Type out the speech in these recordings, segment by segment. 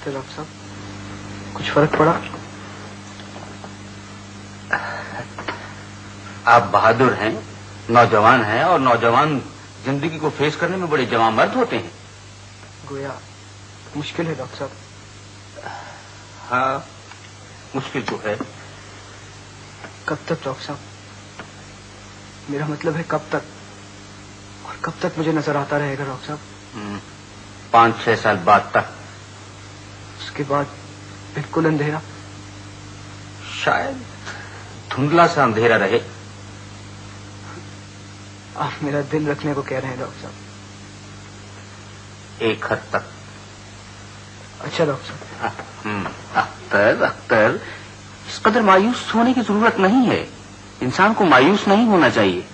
नमस्ते डॉक्टर साहब, कुछ फर्क पड़ा? आप बहादुर हैं, नौजवान हैं, और नौजवान जिंदगी को फेस करने में बड़े जवां मर्द होते हैं। गोया मुश्किल है डॉक्टर साहब। हाँ, मुश्किल तो है। कब तक डॉक्टर साहब? मेरा मतलब है कब तक? और कब तक मुझे नजर आता रहेगा डॉक्टर साहब? 5-6 साल बाद तक। उसके बाद बिल्कुल अंधेरा? शायद धुंधला सा अंधेरा रहे। आप मेरा दिल रखने को कह रहे हैं डॉक्टर साहब? एक हद तक। अच्छा डॉक्टर साहब। अख्तर, इस कदर मायूस होने की जरूरत नहीं है। इंसान को मायूस नहीं होना चाहिए।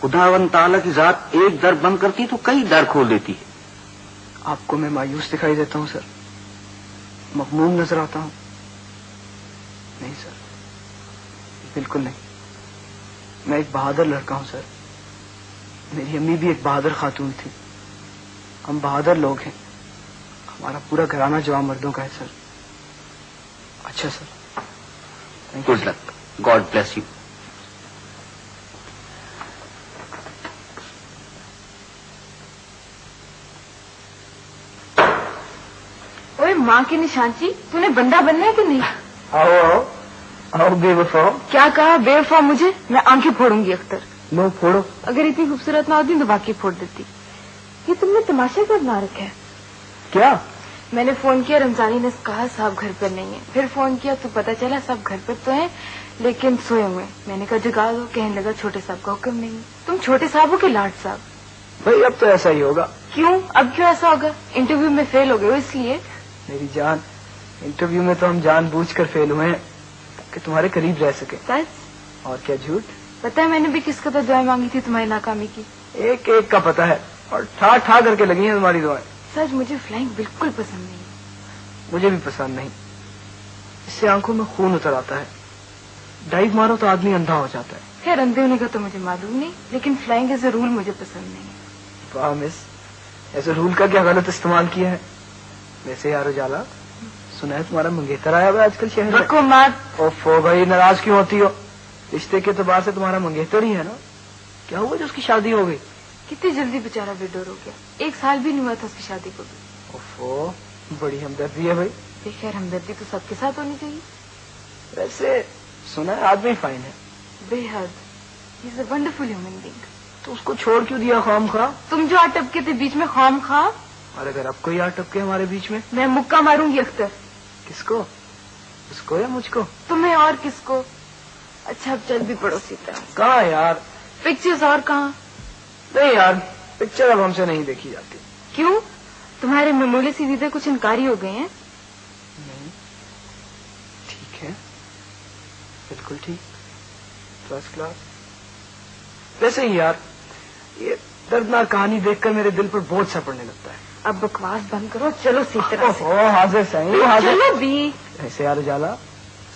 खुदावंद ताला की जात एक दर बंद करती तो कई दर खोल देती है। आपको मैं मायूस दिखाई देता हूँ सर? मखमूम नजर आता हूँ? नहीं सर, बिल्कुल नहीं। मैं एक बहादुर लड़का हूँ सर। मेरी अम्मी भी एक बहादुर खातून थी। हम बहादुर लोग हैं। हमारा पूरा घराना जवां मर्दों का है सर। अच्छा sir, good luck, God bless you. ओए माँ की निशानची, तूने बंदा बनना है कि नहीं? आओ आओ आओ बेवफा। क्या कहा बेवफा मुझे? मैं आंखें फोड़ूंगी अख्तर। लो फोड़ो। अगर इतनी खूबसूरत ना होती तो बाकी फोड़ देती। ये तुमने तमाशा कर बना रखा है। क्या? मैंने फोन किया, रमजानी ने कहा साहब घर पर नहीं है। फिर फोन किया तो पता चला सब घर पर तो हैं लेकिन सोए हुए। मैंने कहा जगा दो, कहने लगा छोटे साहब का हुक्म नहीं है। तुम छोटे साहब हो कि लाट साहब? भाई अब तो ऐसा ही होगा। क्यों? अब क्यों ऐसा होगा? इंटरव्यू में फेल हो गए हो इसलिए? मेरी जान, इंटरव्यू में तो हम जानबूझकर फेल हुए हैं कि तुम्हारे करीब रह सके। सच? और क्या झूठ? पता है मैंने भी किस कदर दुआएं मांगी थी तुम्हारी नाकामी की। एक एक का पता है, और ठा ठा करके लगी हैं तुम्हारी दुआएं। सच मुझे फ्लाइंग बिल्कुल पसंद नहीं है। मुझे भी पसंद नहीं। इससे आंखों में खून उतर आता है। डाइव मारो तो आदमी अंधा हो जाता है। खैर अंधे होने का तो मुझे मालूम नहीं, लेकिन फ्लाइंग एज ए रूल मुझे पसंद नहीं है। वाह मिस, ऐसे रूल का क्या गलत इस्तेमाल किया है? वैसे यार उजाला, सुना है तुम्हारा मंगेतर आया हुआ आजकल शहर में? रखो मत। ओफो भाई, नाराज क्यों होती हो? रिश्ते के एतबार से तुम्हारा मंगेतर ही है ना। क्या हुआ जो उसकी शादी हो गई? कितनी जल्दी बेचारा विडोर हो गया। 1 साल भी नहीं हुआ था उसकी शादी को भी। ओफो, बड़ी हमदर्दी है भाई। खैर हमदर्दी तो सबके साथ होनी चाहिए। वैसे सुना है आदमी फाइन है। बेहद, he is a wonderful human being. तो उसको छोड़ क्यों दिया खाम खा? तुम जो अटपके थे बीच में खाम खा। और अगर अब कोई अटपके हमारे बीच में? मैं मुक्का मारूंगी अख्तर। किसको? उसको या मुझको? तुम्हें और किसको? अच्छा अब चल भी पड़ो सीता। कहाँ यार? पिक्चर्स और कहाँ? नहीं यार, पिक्चर अब हमसे नहीं देखी जाती। क्यों? तुम्हारे मेमोरी सीधे कुछ इनकारी हो गए हैं? नहीं, ठीक है, बिल्कुल ठीक, फर्स्ट क्लास। वैसे ही यार, ये दर्दनाक कहानी देखकर मेरे दिल पर बोझ सा पड़ने लगता है। अब बकवास बंद करो, चलो सीता से। हाजिर सही, हाजिर। चलो भी। ऐसे यार उजाला,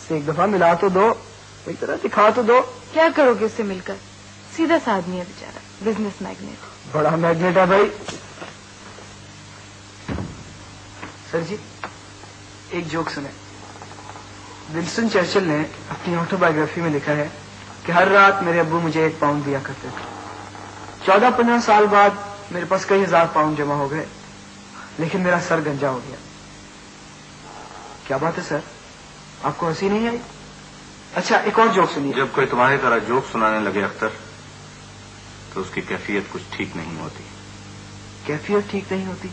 से एक दफा मिला तो दो, एक तरह दिखा तो दो। क्या करोगे उससे मिलकर? सीधा सा आदमी है बेचारा, बिजनेस मैग्नेट। बड़ा मैग्नेट है भाई। सर जी, एक जोक सुने। विंस्टन चर्चिल ने अपनी ऑटोबायोग्राफी में लिखा है कि हर रात मेरे अब्बू मुझे 1 पाउंड दिया करते थे। 14-15 साल बाद मेरे पास कई हजार पाउंड जमा हो गए, लेकिन मेरा सर गंजा हो गया। क्या बात है सर, आपको हंसी नहीं आई? अच्छा एक और जोक सुनिए। जब कोई तुम्हारी तरह जोक सुनाने लगे अख्तर, तो उसकी कैफियत कुछ ठीक नहीं होती। कैफियत ठीक नहीं होती?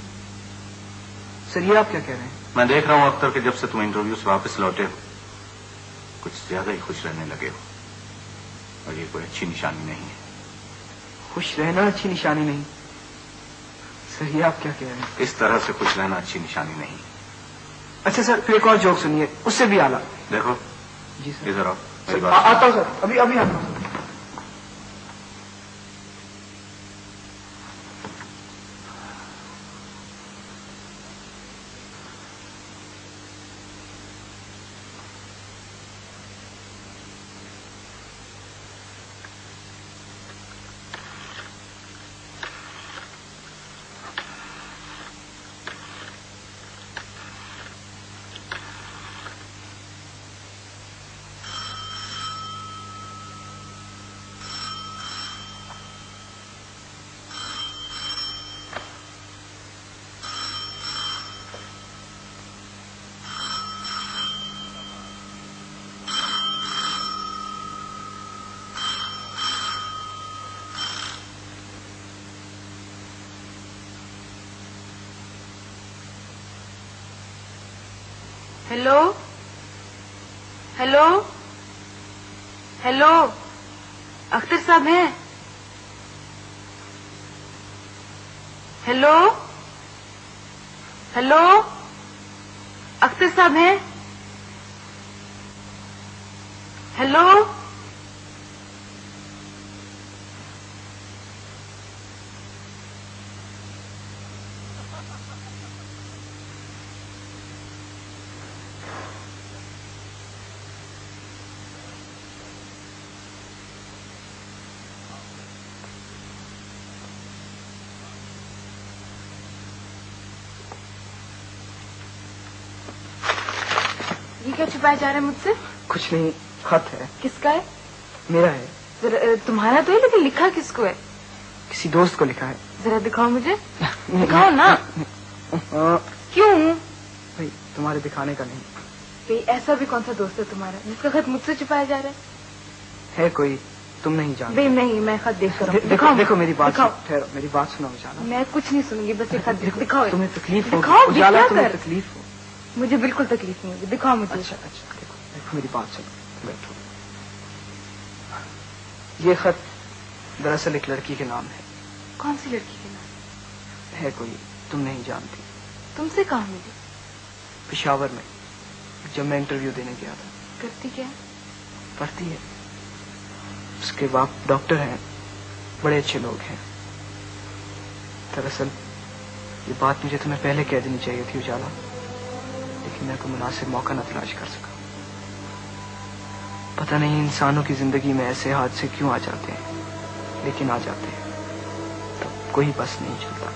सर ये आप क्या कह रहे हैं? मैं देख रहा हूं अख्तर कि जब से तुम इंटरव्यू से वापस लौटे हो, कुछ ज्यादा ही खुश रहने लगे हो, और ये कोई अच्छी निशानी नहीं है। खुश रहना अच्छी निशानी नहीं? सर ये आप क्या कह रहे हैं? इस तरह से खुश रहना अच्छी निशानी नहीं। अच्छा सर, फिर एक और जोक सुनिए, उससे भी आला। देखो जी सर। इधर आओ। आता हूँ सर, अभी अभी आता हूँ। हेलो हेलो हेलो, अख्तर साहब हैं? हेलो हेलो, अख्तर साहब हैं? हेलो ये क्या छुपाया जा रहा है मुझसे? कुछ नहीं, खत है। किसका है? मेरा है। जरा तुम्हारा तो है, लेकिन लिखा किसको है? किसी दोस्त को लिखा है। जरा दिखाओ मुझे। दिखाओ ना। क्यों? भाई तुम्हारे दिखाने का नहीं। भाई ऐसा भी कौन सा दोस्त है तुम्हारा जिसका खत मुझसे छुपाया जा रहा है कोई, तुम नहीं जानते। भाई नहीं, मैं खत देख कर देखो देखो मेरी बात, ठहरो, मेरी बात सुनो उजाला। मैं कुछ नहीं सुनूंगी, बस ये खत दिखाओ। तुम्हें तकलीफ हो उजाला, तुम्हें तकलीफ हो। मुझे बिल्कुल तकलीफ नहीं होगी, दिखाओ मुझे। अच्छा अच्छा, देखो मेरी बात सुनो, बैठो। ये खत दरअसल एक लड़की के नाम है। कौन सी लड़की के नाम? है कोई, तुम नहीं जानती। तुमसे कहाँ मिली? पेशावर में, जब मैं इंटरव्यू देने गया था। करती क्या है? पढ़ती है। उसके बाप डॉक्टर हैं, बड़े अच्छे लोग हैं। दरअसल ये बात मुझे तुम्हें पहले कह देनी चाहिए थी उजाला, लेकिन मैं कोई मुनासिब मौका न तलाश कर सका। पता नहीं इंसानों की जिंदगी में ऐसे हादसे क्यों आ जाते हैं, लेकिन आ जाते हैं। तो कोई बस नहीं चलता,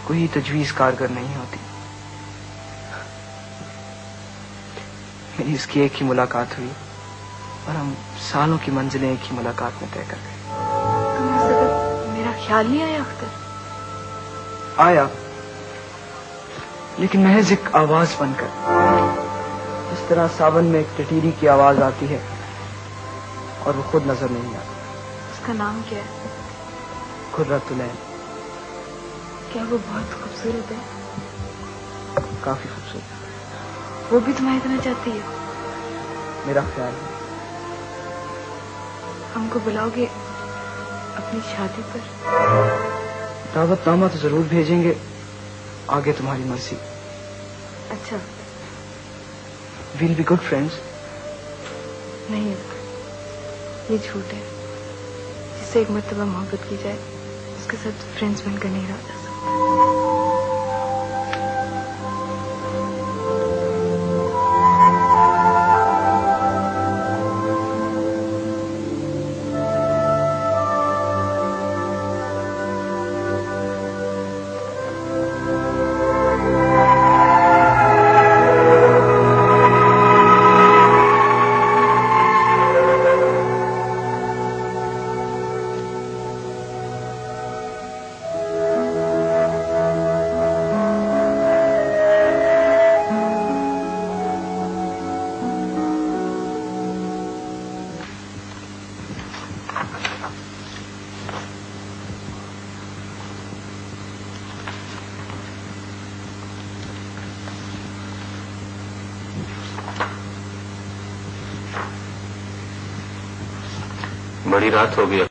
कोई तजवीज कारगर नहीं होती। मेरी इसकी एक ही मुलाकात हुई और हम सालों की मंजिलें एक ही मुलाकात में तय कर गए। तुम्हें उस वक्त मेरा ख्याल नहीं आया अख्तर? आया, लेकिन महज एक आवाज बनकर, जिस तरह सावन में एक टिटीरी की आवाज आती है और वो खुद नजर नहीं आती। उसका नाम क्या है? खुर्रतुलैन। क्या वो बहुत खूबसूरत है? काफी खूबसूरत। वो भी तुम्हें इतना चाहती है? मेरा ख्याल है। हमको बुलाओगे अपनी शादी पर? दावतनामा तो जरूर भेजेंगे, आगे तुम्हारी मर्जी। अच्छा। We'll be good friends. नहीं, ये झूठ है। जिससे एक मर्तबा मोहब्बत की जाए, उसके साथ फ्रेंड्स बनकर नहीं रहा जा सकता। बड़ी रात हो गई।